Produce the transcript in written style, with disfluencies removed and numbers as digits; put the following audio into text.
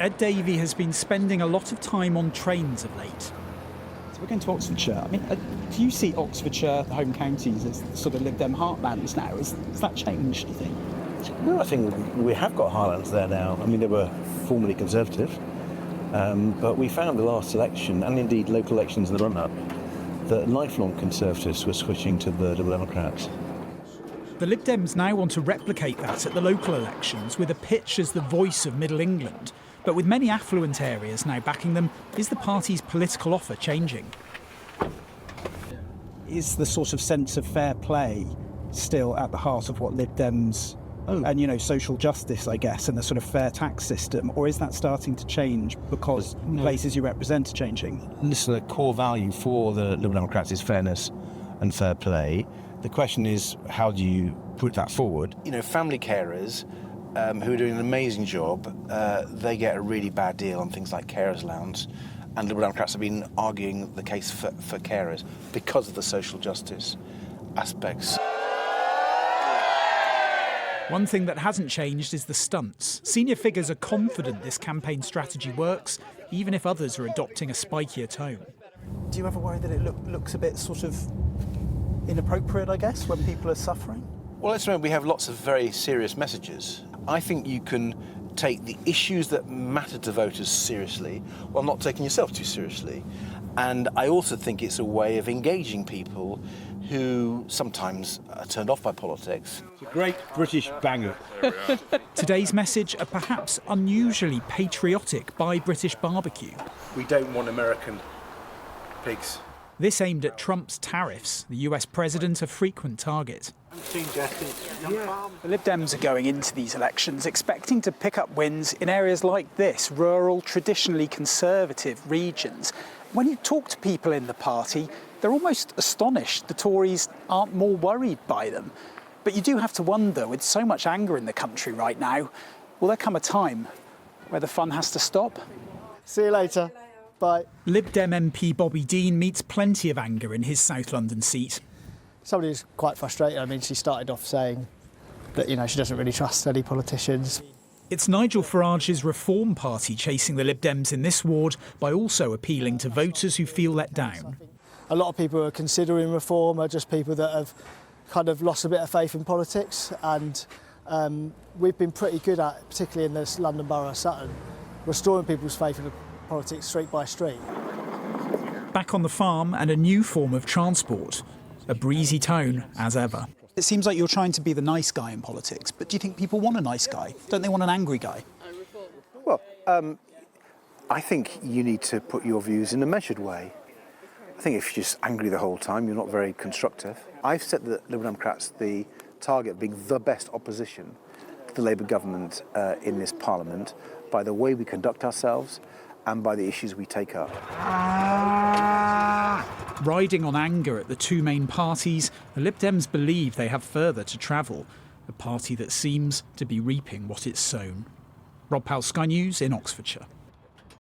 Ed Davey has been spending a lot of time on trains of late. So we're going to Oxfordshire. I mean, do you see Oxfordshire, the home counties, as sort of Lib Dem heartlands now? Has that changed, do you think? No, I think we have got heartlands there now. I mean, they were formerly Conservative, but we found the last election, and indeed local elections in the run-up, that lifelong Conservatives were switching to the Liberal Democrats. The Lib Dems now want to replicate that at the local elections with a pitch as the voice of Middle England. But with many affluent areas now backing them, is the party's political offer changing? Is the sort of sense of fair play still at the heart of what Lib Dems and, you know, social justice, I guess, and the sort of fair tax system, or is that starting to change because places you represent are changing? Listen, a core value for the Liberal Democrats is fairness and fair play. The question is, how do you put that forward? You know, family carers who are doing an amazing job, they get a really bad deal on things like carers allowance, and Liberal Democrats have been arguing the case for carers because of the social justice aspects. One thing that hasn't changed is the stunts. Senior figures are confident this campaign strategy works, even if others are adopting a spikier tone. Do you ever worry that it looks a bit sort of inappropriate, I guess, when people are suffering? Well, let's remember we have lots of very serious messages. I think you can take the issues that matter to voters seriously while not taking yourself too seriously. And I also think it's a way of engaging people who sometimes are turned off by politics. It's a great British banger. Today's message, a perhaps unusually patriotic Buy British barbecue. We don't want American pigs. This aimed at Trump's tariffs, the US president a frequent target. The Lib Dems are going into these elections expecting to pick up wins in areas like this, rural, traditionally conservative regions. When you talk to people in the party, they're almost astonished the Tories aren't more worried by them. But you do have to wonder, with so much anger in the country right now, will there come a time where the fun has to stop? See you later. Bye. Lib Dem MP Bobby Dean meets plenty of anger in his South London seat. Somebody who's quite frustrated. I mean, she started off saying that, you know, she doesn't really trust any politicians. It's Nigel Farage's Reform Party chasing the Lib Dems in this ward by also appealing to voters who feel let down. A lot of people who are considering reform are just people that have kind of lost a bit of faith in politics, and we've been pretty good at, particularly in this London Borough of Sutton, restoring people's faith in politics street by street. Back on the farm and a new form of transport. A breezy tone, as ever. It seems like you're trying to be the nice guy in politics, but do you think people want a nice guy? Don't they want an angry guy? Well, I think you need to put your views in a measured way. I think if you're just angry the whole time, you're not very constructive. I've set the Liberal Democrats the target of being the best opposition to the Labour government in this Parliament by the way we conduct ourselves and by the issues we take up. Riding on anger at the two main parties, the Lib Dems believe they have further to travel, a party that seems to be reaping what it's sown. Rob Powell, Sky News in Oxfordshire.